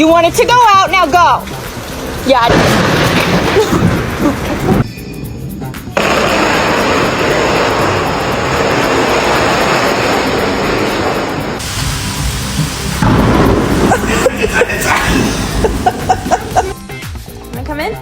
You wanted to go out, now go. Yeah. Wanna come in?